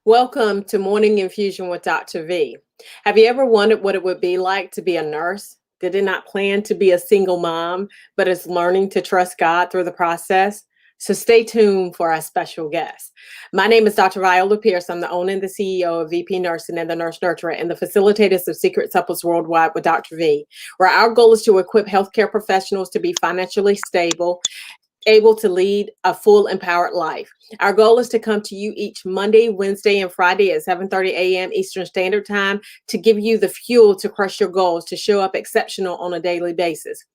Welcome to Morning Infusion with Dr. V. Have you ever wondered what it would be like to be a nurse that did not plan to be a single mom, but is learning to trust God through the process? So stay tuned for our special guest. My name is Dr. Viola Pierce. I'm the owner and the CEO of VP Nursing and the Nurse Nurturer and the facilitators of Secret Supples Worldwide with Dr. V, where our goal is to equip healthcare professionals to be financially stable, able to lead a full empowered life. Our goal is to come to you each Monday, Wednesday, and Friday at 7:30 a.m. Eastern Standard Time to give you the fuel to crush your goals, to show up exceptional on a daily basis.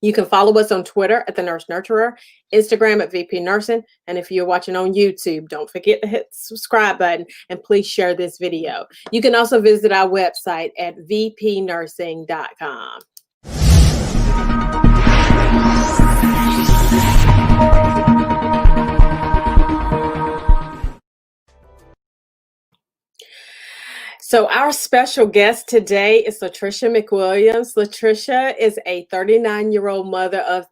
You can follow us on Twitter at the Nurse Nurturer, Instagram at VP Nursing, and if you're watching on YouTube, don't forget to hit the subscribe button and please share this video. You can also visit our website at vpnursing.com. So our special guest today is Latricia McWilliams. Latricia is a 39-year-old mother of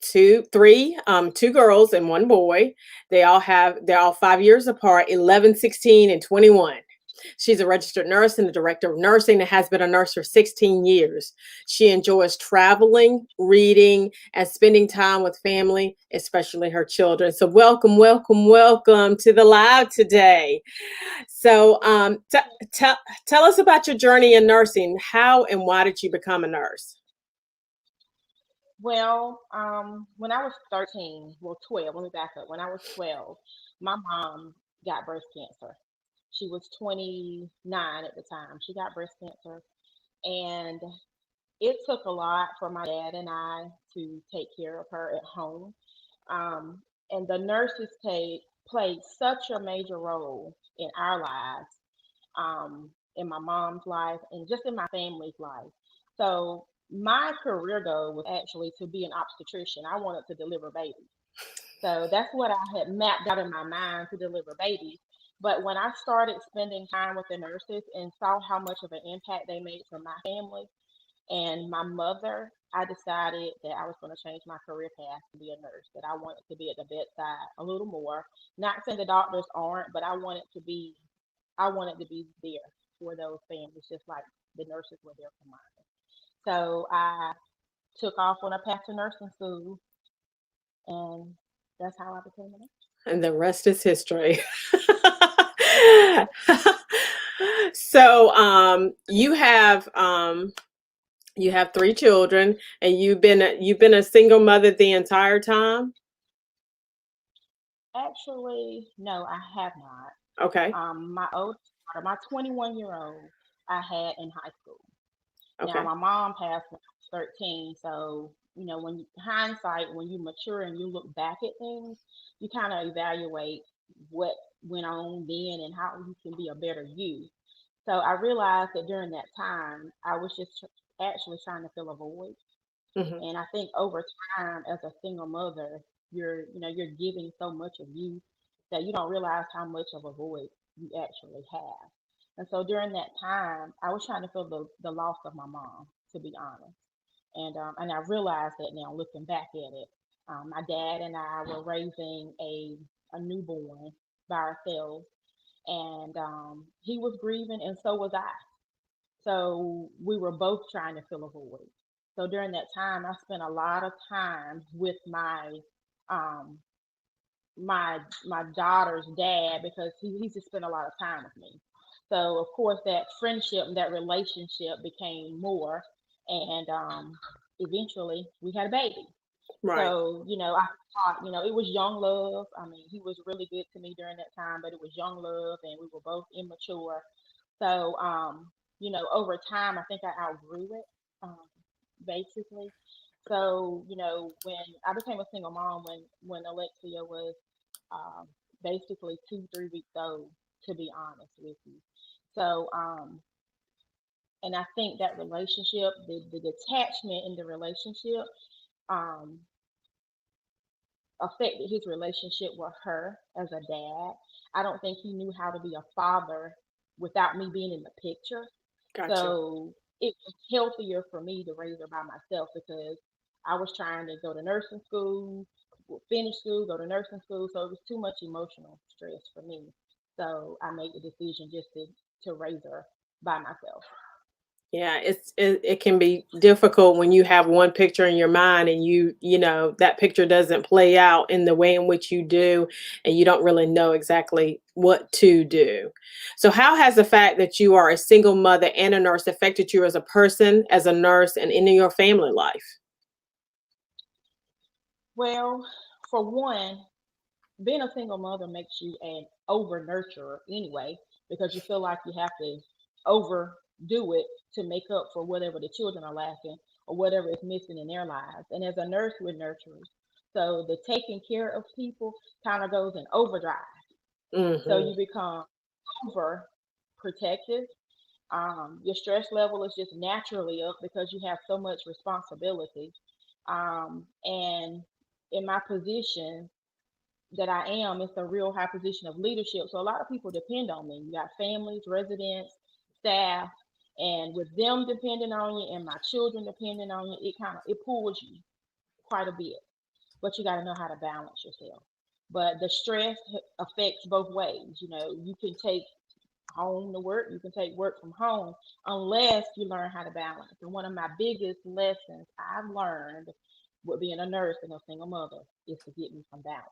two girls and one boy. They're all 5 years apart, 11, 16, and 21. She's a registered nurse and the director of nursing and has been a nurse for 16 years. She enjoys traveling, reading, and spending time with family, especially her children. So welcome, welcome, welcome to the live today. So tell us about your journey in nursing. How and why did you become a nurse? Well, when I was 12, let me back up. When I was 12, my mom got breast cancer. She was 29 at the time. She got breast cancer. And it took a lot for my dad and I to take care of her at home. And the nurses played such a major role in our lives, in my mom's life, and just in my family's life. So my career goal was actually to be an obstetrician. I wanted to deliver babies. So that's what I had mapped out in my mind, to deliver babies. But when I started spending time with the nurses and saw how much of an impact they made for my family and my mother, I decided that I was going to change my career path to be a nurse, that I wanted to be at the bedside a little more. Not saying the doctors aren't, but I wanted to be there for those families, just like the nurses were there for mine. So I took off on a path to nursing school, and that's how I became a nurse. And the rest is history. So you have three children and you've been a single mother the entire time? Actually, no, I have not. Okay. My oldest daughter, my 21-year-old, I had in high school. Now, Okay. my mom passed when I was 13, so hindsight, when you mature and you look back at things, you kind of evaluate what went on then and how you can be a better you. So I realized that during that time, I was just actually trying to fill a void. Hmm. And I think over time, as a single mother, you're giving so much of you that you don't realize how much of a void you actually have. And so during that time, I was trying to fill the loss of my mom, to be honest. And I realized that now looking back at it. My dad and I were raising a newborn by ourselves, and he was grieving, and so was I. So we were both trying to fill a void. So during that time, I spent a lot of time with um, my daughter's dad, because he just spent a lot of time with me. So of course that friendship and that relationship became more, and eventually we had a baby. Right. So I thought, it was young love. I mean, he was really good to me during that time, but it was young love, and we were both immature. So over time, I think I outgrew it, um, basically. So when I became a single mom, when Alexia was um, basically 2, 3 weeks old, to be honest with you. So and I think that relationship, the detachment in the relationship, um, affected his relationship with her as a dad. I don't think he knew how to be a father without me being in the picture. Gotcha. So it was healthier for me to raise her by myself, because I was trying to go to nursing school, finish school, go to nursing school. So it was too much emotional stress for me. So I made the decision just to raise her by myself. Yeah, it can be difficult when you have one picture in your mind and you know that picture doesn't play out in the way in which you do, and you don't really know exactly what to do. So how has the fact that you are a single mother and a nurse affected you as a person, as a nurse, and in your family life? Well, for one, being a single mother makes you an over nurturer anyway, because you feel like you have to overdo it to make up for whatever the children are lacking or whatever is missing in their lives. And as a nurse, we're nurturers. So the taking care of people kind of goes in overdrive. So Hmm. you become over protective. Your stress level is just naturally up because you have so much responsibility. And in my position, that I am, it's a real high position of leadership. So a lot of people depend on me. You got families, residents, staff, and with them depending on you and my children depending on you, it pulls you quite a bit. But you got to know how to balance yourself. But the stress affects both ways. You know, you can take home to work, you can take work from home unless you learn how to balance. And one of my biggest lessons I've learned with being a nurse and a single mother is to get me some balance,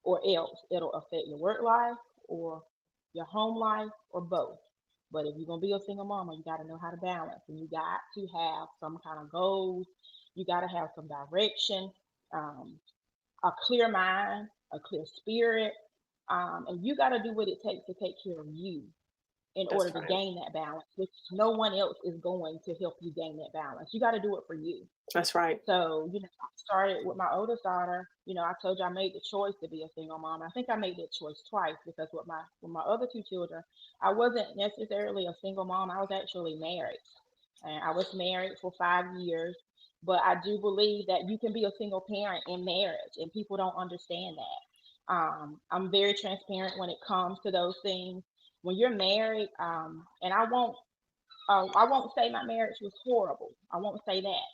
or else it'll affect your work life or your home life or both. But if you're gonna be a single mama, you gotta know how to balance, and you got to have some kind of goals. You gotta have some direction, um, a clear mind, a clear spirit, and you gotta do what it takes to take care of you in order That's to right. gain that balance, which no one else is going to help you gain that balance. You got to do it for you. That's right. So, I started with my oldest daughter. I told you I made the choice to be a single mom. I think I made that choice twice because with my other two children, I wasn't necessarily a single mom. I was actually married. And I was married for 5 years. But I do believe that you can be a single parent in marriage, and people don't understand that. I'm very transparent when it comes to those things. When you're married, and I won't say my marriage was horrible. I won't say that.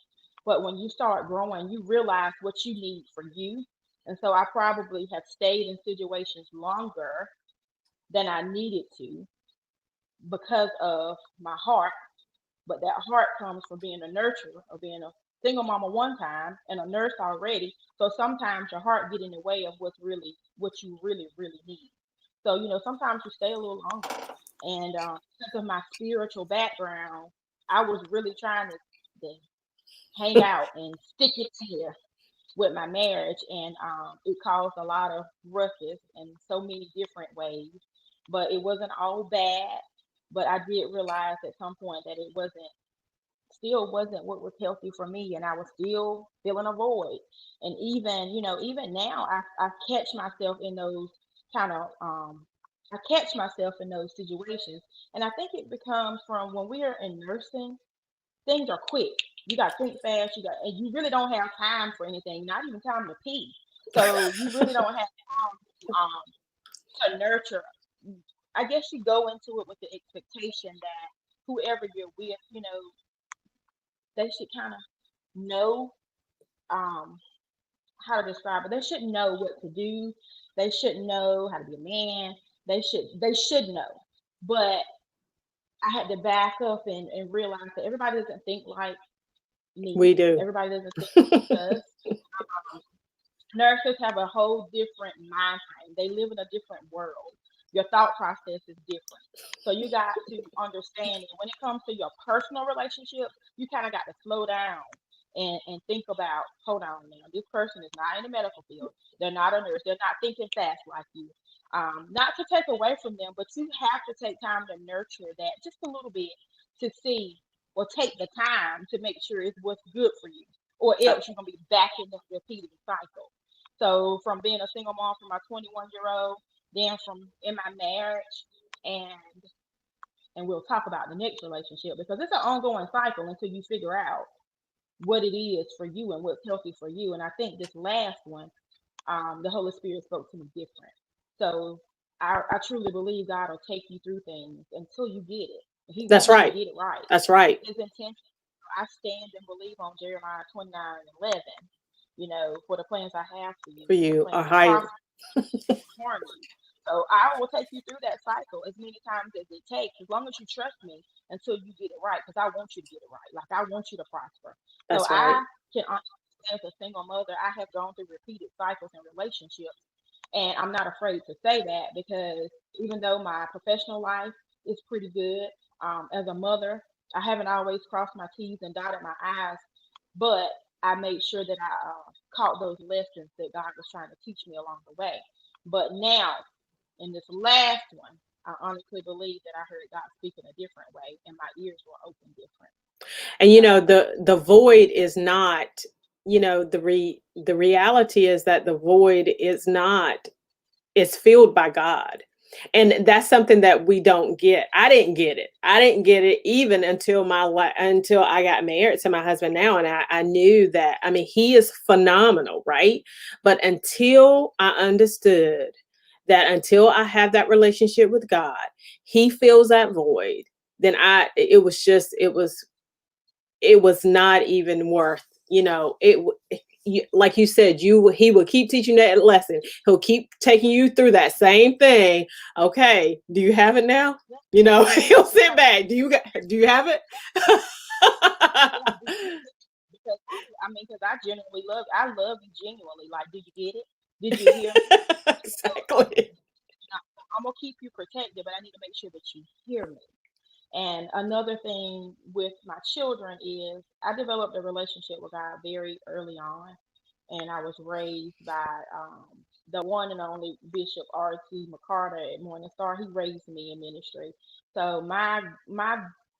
But when you start growing, you realize what you need for you. And so I probably have stayed in situations longer than I needed to because of my heart. But that heart comes from being a nurturer or being a single mama one time and a nurse already. So sometimes your heart get in the way of what you really, really need. So, sometimes you stay a little longer. And because of my spiritual background, I was really trying to hang out and stick it here with my marriage, and it caused a lot of ruckus in so many different ways. But it wasn't all bad. But I did realize at some point that it wasn't what was healthy for me, and I was still feeling a void. And even now, I catch myself in those kind of I catch myself in those situations, and I think it becomes from when we are in nursing. Things are quick. You got to think fast. And you really don't have time for anything. Not even time to pee. So you really don't have time to nurture. I guess you go into it with the expectation that whoever you're with, they should kind of know um, how to describe it. They should know what to do. They should know how to be a man. They should know. But I had to back up and realize that everybody doesn't think like me. We do. Everybody doesn't think like us. Um, Nurses have a whole different mind frame. They live in a different world. Your thought process is different. So you got to understand that when it comes to your personal relationship, you kind of got to slow down and think about, hold on now, this person is not in the medical field. They're not a nurse. They're not thinking fast like you. Not to take away from them, but you have to take time to nurture that just a little bit to see or take the time to make sure it's what's good for you, or else you're going to be back in the repeating cycle. So from being a single mom for my 21-year-old, then from in my marriage, and we'll talk about the next relationship because it's an ongoing cycle until you figure out what it is for you and what's healthy for you. And I think this last one, the Holy Spirit spoke to me different. So I truly believe God will take you through things until you get it. He That's wants you to right. get it right. That's right. His intention. I stand and believe on Jeremiah 29:11. For the plans I have for you For are you are plans to higher. prosper, harm you. So I will take you through that cycle as many times as it takes, as long as you trust me until you get it right, because I want you to get it right. Like I want you to prosper. So That's right. I can honestly say, as a single mother, I have gone through repeated cycles in relationships, and I'm not afraid to say that because even though my professional life is pretty good, as a mother, I haven't always crossed my T's and dotted my I's, but I made sure that I caught those lessons that God was trying to teach me along the way. But now, in this last one, I honestly believe that I heard God speaking a different way, and my ears were open different. And So, the void is not, the reality is that the void is not, is filled by God. And that's something that we don't get. I didn't get it. I didn't get it even until until I got married to my husband now. And I knew that, I mean, he is phenomenal, right? But until I understood that, until I have that relationship with God, he fills that void, then it was just, it was not even worth, like you said, he will keep teaching that lesson. He'll keep taking you through that same thing. Okay, do you have it now? yeah, He'll sit yeah, back. Do you have it? yeah. Because I mean, because I love you genuinely. Like, do you get it? Did you hear me? So Exactly. I'm gonna keep you protected, but I need to make sure that you hear me. And another thing with my children is I developed a relationship with God very early on, and I was raised by the one and only Bishop R.T. McCarter at Morning Star. He raised me in ministry, so my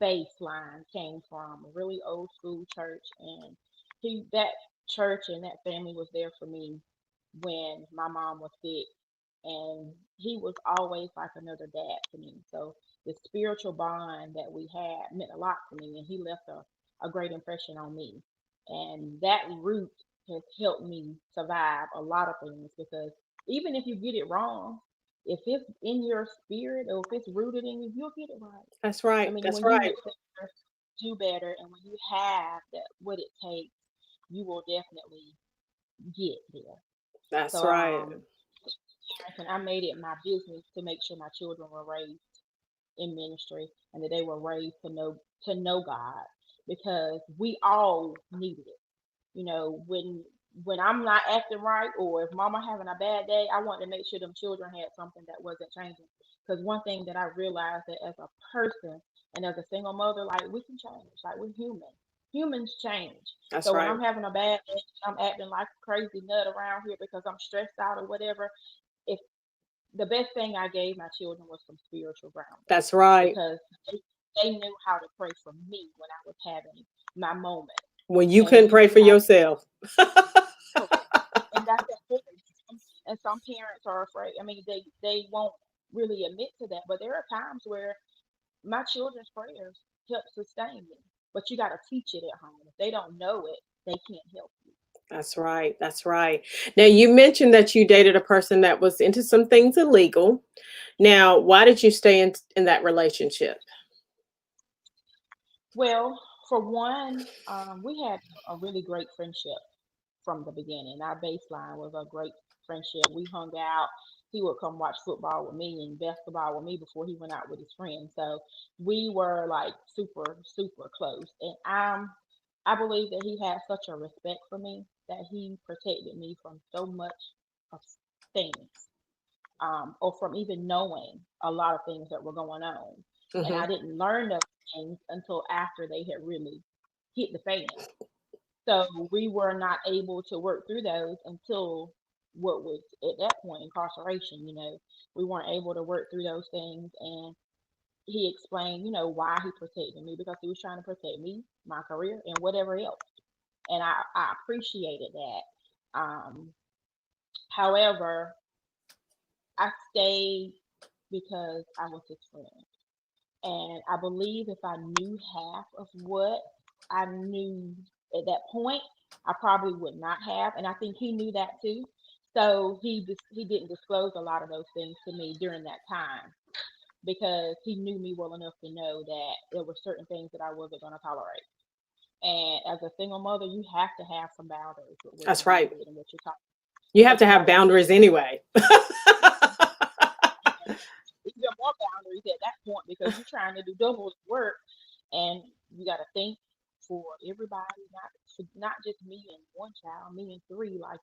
baseline came from a really old school church, and he that church and that family was there for me when my mom was sick, and he was always like another dad to me. So the spiritual bond that we had meant a lot to me, and he left a great impression on me. And that root has helped me survive a lot of things because even if you get it wrong, if it's in your spirit or if it's rooted in you, you'll get it right. That's I right. mean, That's when you right. know better, do better, and when you have that what it takes, you will definitely get there. That's So right. and I made it my business to make sure my children were raised in ministry and that they were raised to know God because we all needed it. You know, when I'm not acting right or if mama having a bad day, I want to make sure them children had something that wasn't changing. Because one thing that I realized that as a person and as a single mother, like we can change. Like we're human. Humans change. That's So when right. I'm having a bad day, I'm acting like a crazy nut around here because I'm stressed out or whatever. If the best thing I gave my children was some spiritual grounding That's right. because they, they knew how to pray for me when I was having my moment. When you And couldn't they pray knew for how to yourself. correct. And that's important. And some parents are afraid. I mean, they won't really admit to that, but there are times where my children's prayers help sustain me. But you got to teach it at home. If they don't know it, they can't help you. That's right. That's right. Now, you mentioned that you dated a person that was into some things illegal. Now, why did you stay in that relationship? Well, for one, we had a really great friendship from the beginning. Our baseline was a great friendship. We hung out. He would come watch football with me and basketball with me before he went out with his friends. So we were like super, super close. And I believe that he had such a respect for me that he protected me from so much of things, or from even knowing a lot of things that were going on. And Hmm. I didn't learn those things until after they had really hit the fan. So we were not able to work through those until what was at that point incarceration. You know, we weren't able to work through those things. And he explained, why he protected me because he was trying to protect me, my career, and whatever else. And I appreciated that. However, I stayed because I was his friend. And I believe if I knew half of what I knew at that point, I probably would not have. And I think he knew that too. So he didn't disclose a lot of those things to me during that time because he knew me well enough to know that there were certain things that I wasn't going to tolerate. And as a single mother, you have to have some boundaries with what That's you deal right. with and what you talk You have because to you got have to make boundaries sure. anyway. there are more boundaries at that point because you're trying to do double the work, and you got to think for everybody, not just me and one child, me and three. Like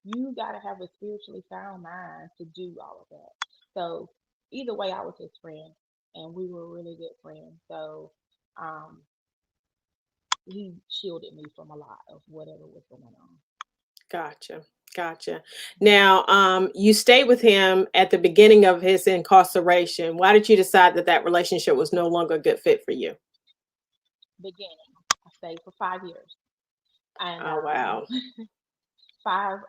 you got to have a spiritually sound mind to do all of that. So either way, I was his friend, and we were really good friends. So um, he shielded me from a lot of whatever was going on. Gotcha. Gotcha. Now, you stayed with him at the beginning of his incarceration. Why did you decide that that relationship was no longer a good fit for you? Beginning, I stayed for 5 years, and Oh, wow. five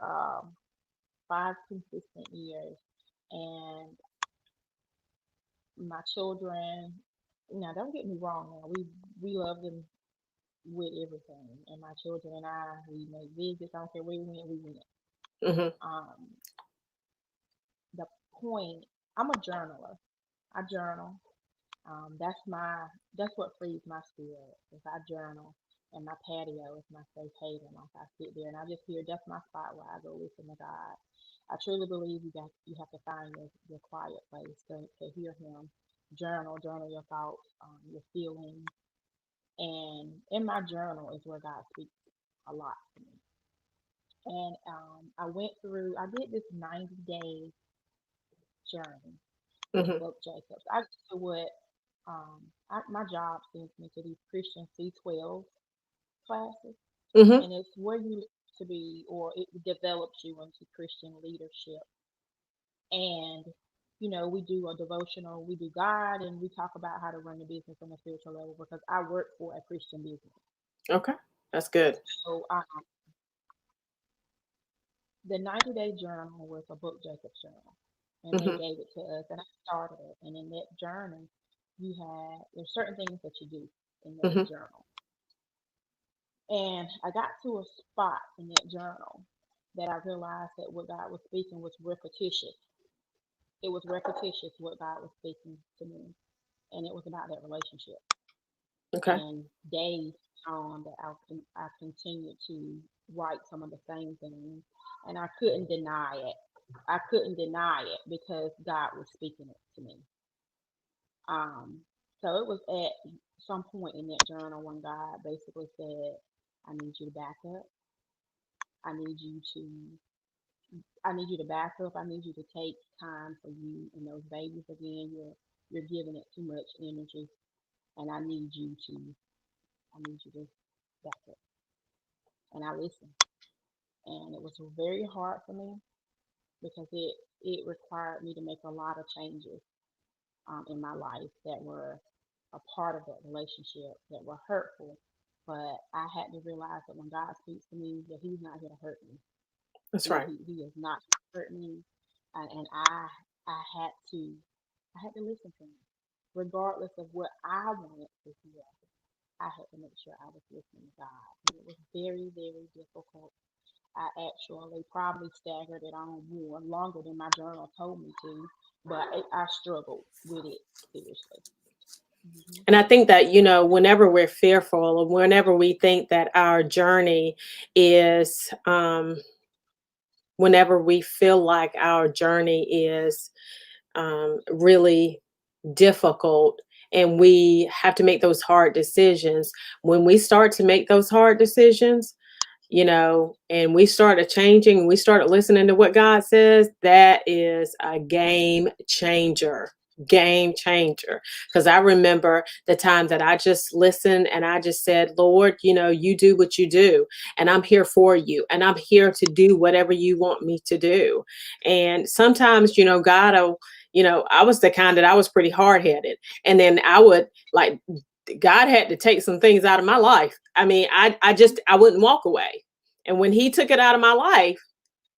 five consistent years, and my children. Now, don't get me wrong. Now, we love them with everything, and my children and I, we make visits. I don't care where we went, we went. Hmm. Um, the point. I'm a journaler. I journal. That's what frees my spirit. If I journal, and my patio is my safe haven. Like I sit there and I just hear that's my spot where I go listen to God. I truly believe you have to find your quiet place to hear Him. Journal your thoughts, your feelings, and in my journal is where God speaks a lot to me. And I did this 90-day journey with Hmm. Book Jacobs. I did what my job sends me to these Christian C12 classes, Hmm. and it's where you to be, or it develops you into Christian leadership. And we do a devotional, we do God, and we talk about how to run the business on a spiritual level because I work for a Christian business. Okay. That's good. So the 90-day journal was a Book Jacobs journal, and they Hmm. gave it to us, and I started it. And in that journey, there's certain things that you do in that Hmm. journal. And I got to a spot in that journal that I realized that what God was speaking was repetitious. It was repetitious what God was speaking to me, and it was about that relationship. Okay. And days on that I continued to write some of the same things, and I couldn't deny it. I couldn't deny it because God was speaking it to me. Um, so it was at some point in that journal when God basically said, "I need you to back up. I need you to I need you to back up. I need you to take time for you and those babies again. You're giving it too much energy, and I need you to back up." And I listened, and it was very hard for me because it required me to make a lot of changes in my life that were a part of that relationship that were hurtful. But I had to realize that when God speaks to me, that He's not here to hurt me. That's right. He is not hurt me, and I had to listen to him, regardless of what I wanted to hear. I had to make sure I was listening to God, and it was very very difficult. I actually probably staggered it on more longer than my journal told me to, but I struggled with it seriously. Hmm. And I think that, whenever we're fearful or whenever we think that our journey is, whenever we feel like our journey is really difficult and we have to make those hard decisions, when we start to make those hard decisions, and we started changing, we started listening to what God says, that is a game changer. Game changer. Because I remember the time that I just listened and I just said, Lord, you do what you do, and I'm here for you, and I'm here to do whatever you want me to do. And sometimes, God will, I was the kind that I was pretty hard headed. And then I would like, God had to take some things out of my life. I mean, I wouldn't walk away. And when He took it out of my life,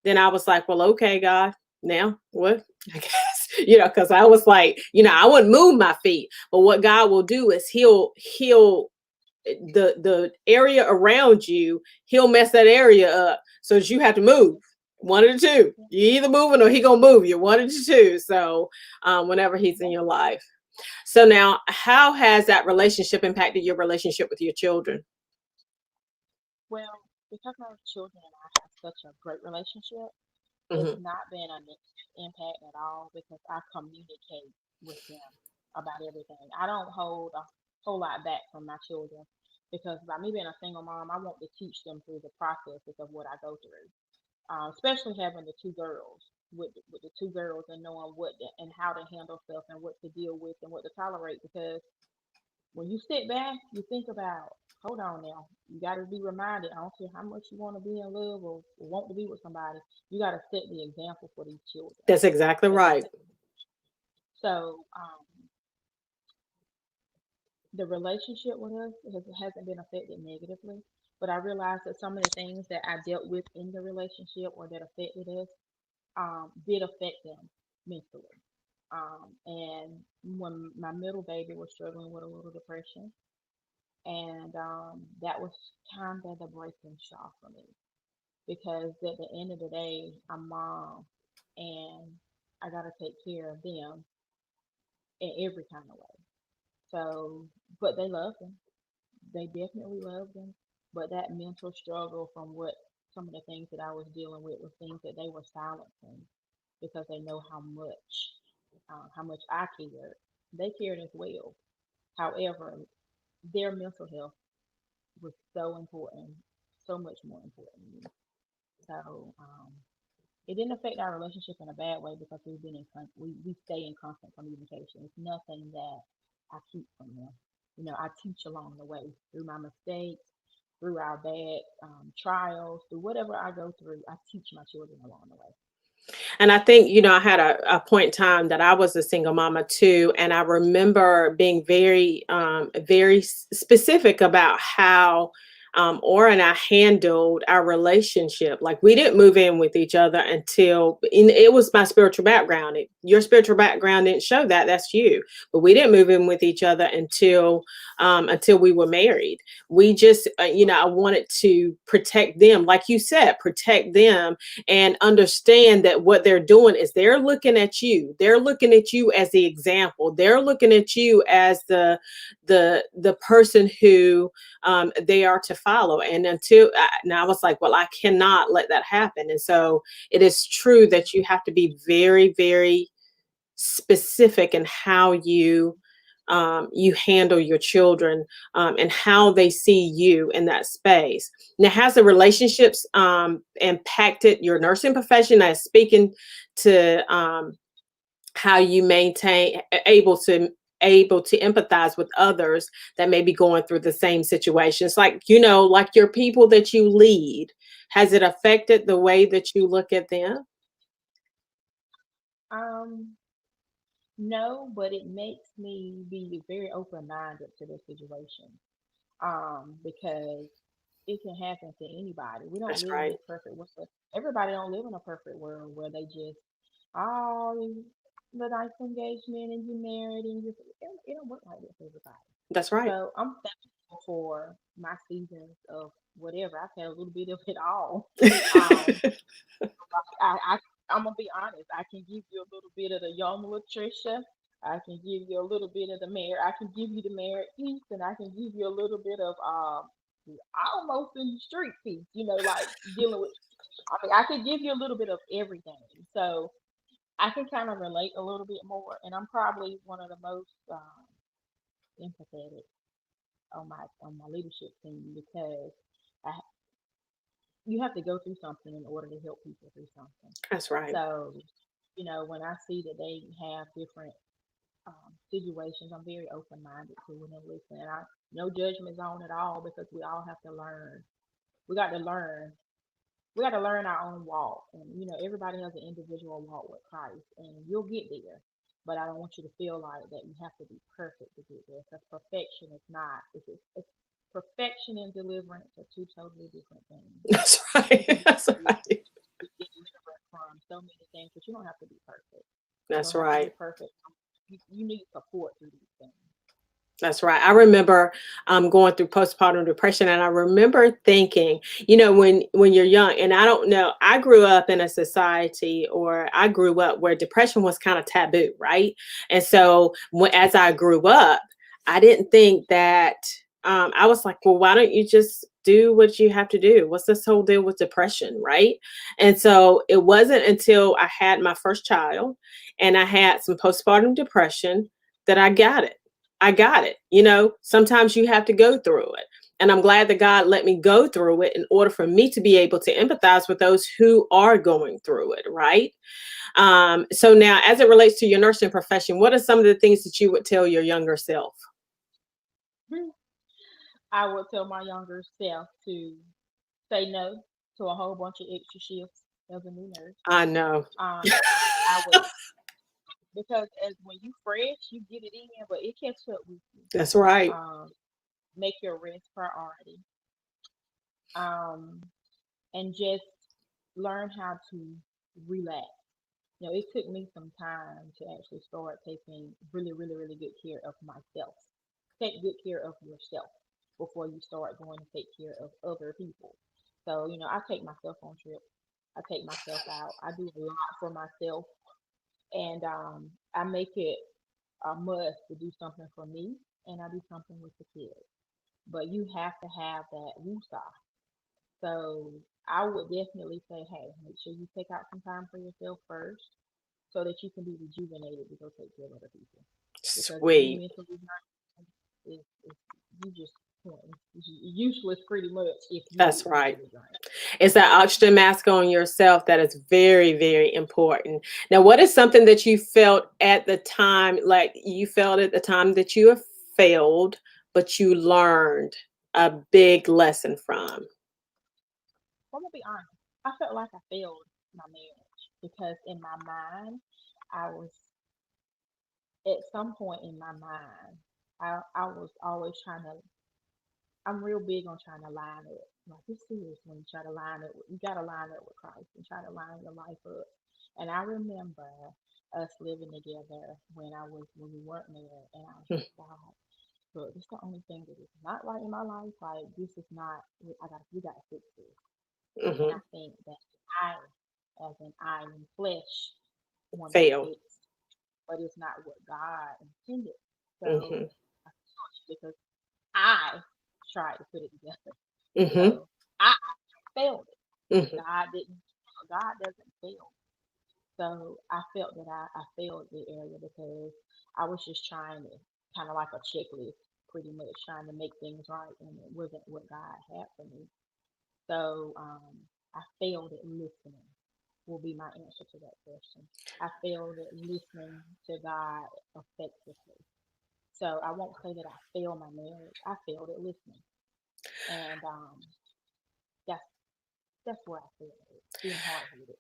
then I was like, well, okay, God, now what? I guess, because I was like, I wouldn't move my feet. But what God will do is He'll the area around you, He'll mess that area up so that you have to move. One of the two. You either moving or He gonna move you. One of the two. So whenever He's in your life. So now, how has that relationship impacted your relationship with your children? Well, because my children and I have such a great relationship, It's Mhm. not been a negative impact at all because I communicate with them about everything. I don't hold a whole lot back from my children because by me being a single mom, I want to teach them through the processes of what I go through. Especially having the two girls with the two girls and knowing and how to handle stuff and what to deal with and what to tolerate because when you sit back, you think about, hold on now, you got to be reminded. I don't care how much you want to be in love or want to be with somebody, you got to set the example for these children. That's exactly And right. so the relationship with us hasn't been affected negatively, but I realized that some of the things that I dealt with in the relationship or that affected us did affect them mentally. And when my middle baby was struggling with a little depression, and that was kind of the breaking straw for me because at the end of the day, I'm mom and I got to take care of them in every kind of way. So, but they love them. They definitely love them. But that mental struggle from what some of the things that I was dealing with were things that they were silencing because they know how much I cared. They cared as well. However, their mental health was so important, so much more important to me. So it didn't affect our relationship in a bad way because we stay in constant communication. It's nothing that I keep from them. I teach along the way through my mistakes, through our bad trials, through whatever I go through. I teach my children along the way. And I think, I had a point in time that I was a single mama too. And I remember being very, very specific about how Aura and I handled our relationship. Like we didn't move in with each other it was my spiritual background. Your spiritual background didn't show that. That's you. But we didn't move in with each other until we were married. We just, I wanted to protect them. Like you said, protect them and understand that what they're doing is they're looking at you. They're looking at you as the example. They're looking at you as the person who they are to follow. And now I was like, well, I cannot let that happen. And so it is true that you have to be very, very specific in how you handle your children and how they see you in that space. Now, has the relationships impacted your nursing profession? As speaking to how you maintain able to empathize with others that may be going through the same situations, like like your people that you lead. Has it affected the way that you look at them? Um, no, but it makes me be very open minded to the situation. Because it can happen to anybody. We don't That's live in right. this perfect world. Everybody don't live in a perfect world where they just, oh, the nice engagement and you married and it don't work like this for everybody. That's right. So I'm thankful for my seasons of whatever. I've had a little bit of it all. Um, I I'm gonna be honest. I can give you a little bit of the young Latricia. I can give you a little bit of the mayor. I can give you the mayor East, and I can give you a little bit of almost in the street piece. Like dealing with. I mean, I can give you a little bit of everything. So I can kind of relate a little bit more, and I'm probably one of the most empathetic on my leadership team because I, you have to go through something in order to help people through something. That's right. So, when I see that they have different situations, I'm very open minded to it and listen. And no judgment zone at all because we all have to learn. We got to learn. We got to learn our own walk. And, everybody has an individual walk with Christ, and you'll get there. But I don't want you to feel like that you have to be perfect to get there because perfection is not. It's perfection and deliverance are two totally different things. That's You right. can That's right. get delivered from so many things, but you don't have to be perfect. You That's don't have to be right. perfect. You need support through these things. That's right. I remember going through postpartum depression, and I remember thinking, when you're young, and I don't know, I grew up in a society, or I grew up where depression was kind of taboo, right? And so as I grew up, I didn't think that. I was like, well, why don't you just do what you have to do. What's this whole deal with depression, right? And so it wasn't until I had my first child and I had some postpartum depression that I got it. I got it. Sometimes you have to go through it. And I'm glad that God let me go through it in order for me to be able to empathize with those who are going through it, right? So now, as it relates to your nursing profession, what are some of the things that you would tell your younger self? I would tell my younger self to say no to a whole bunch of extra shifts as a new nurse. I know. Um, I would, because as when you fresh, you get it in, but it catch up with you. That's right. Um, make your rest priority. Um, and just learn how to relax. It took me some time to actually start taking really, really, really good care of myself. Take good care of yourself before you start going to take care of other people. So, I take myself on trips. I take myself out. I do a lot for myself, and I make it a must to do something for me, and I do something with the kids. But you have to have that woosah. So I would definitely say, hey, make sure you take out some time for yourself first so that you can be rejuvenated to go take care of other people. Because if you Sweet. mentally drained, it's you just it's useless pretty much if you That's get right. mentally drained. It's that oxygen mask on yourself that is very, very important. Now, what is something that you felt at the time, like you felt at the time that you have failed, but you learned a big lesson from? I'm gonna be honest. I felt like I failed my marriage because in my mind, I was at some point in my mind, I was always trying to. I'm real big on trying to line it. Like it's serious when you try to line it. You got to line it with Christ and try to line your life up. And I remember us living together when we weren't married, and I was Mm. like, God, look, this is the only thing that is not right in my life. Like this is not. We got to fix this. And I Mhm. think that I, as an I in flesh, want it Fail. fixed, but it's not what God intended. So Mhm. I feel it because I tried to put it together. Mhm. So I failed it. Mhm. God didn't. God doesn't fail. So I felt that I failed the area because I was just trying to kind of like a checklist, pretty much trying to make things right, and it wasn't what God had for me. So I failed at listening. Will be my answer to that question. I failed at listening to God effectively. So I won't say that I failed my marriage. I failed at listening, and that's that's where I failed at being hard headed.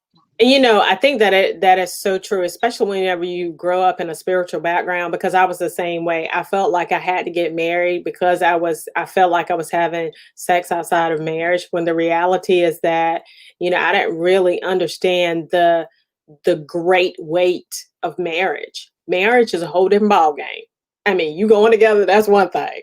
I think that is so true, especially whenever you grow up in a spiritual background, because I was the same way. I felt like I had to get married because I felt like I was having sex outside of marriage, when the reality is that, I didn't really understand the great weight of marriage. Marriage is a whole different ball game. I mean, you going together, that's one thing.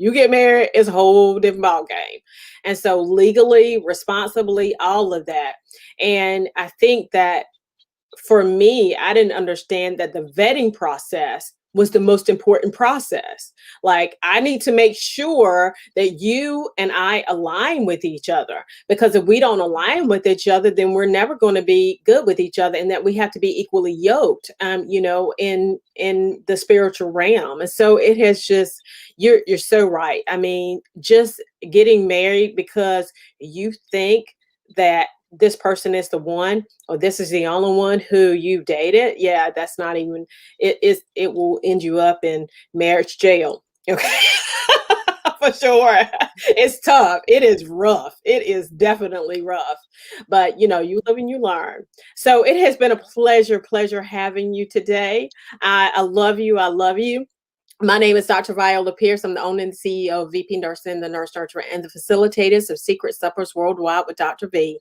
You get married, it's a whole different ball game. And so legally, responsibly, all of that. And I think that for me, I didn't understand that the vetting process was the most important process. Like, I need to make sure that you and I align with each other, because if we don't align with each other, then we're never going to be good with each other, and that we have to be equally yoked, in the spiritual realm. And so it has just, you're so right. I mean, just getting married because you think that this person is the one, or this is the only one who you dated, yeah, that's not even, it will end you up in marriage jail. Okay. For sure. It's tough. It is rough. It is definitely rough. But you live and you learn. So it has been a pleasure having you today. I love you. I love you. My name is Dr. Viola Pierce. I'm the owner and CEO of VP Nursing, the nurse nurturer, and the facilitators of Secret Suppers Worldwide with Dr. V,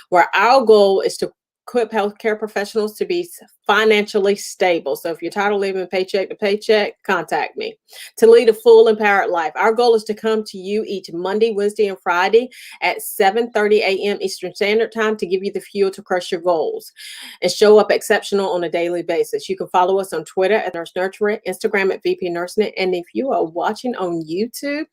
where our goal is to equip healthcare professionals to be financially stable. So if you're tired of living paycheck to paycheck, contact me. To lead a full empowered life, our goal is to come to you each Monday, Wednesday, and Friday at 7:30 a.m. Eastern Standard Time to give you the fuel to crush your goals and show up exceptional on a daily basis. You can follow us on Twitter at Nurse Nurturer, Instagram at VP Nursing. And if you are watching on YouTube,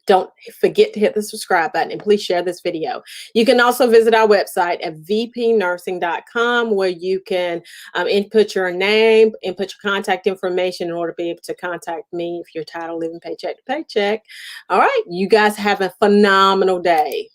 Don't forget to hit the subscribe button, and please share this video. You can also visit our website at vpnursing.com, where you can input your name, input your contact information in order to be able to contact me if you're tired of living paycheck to paycheck. All right, you guys have a phenomenal day.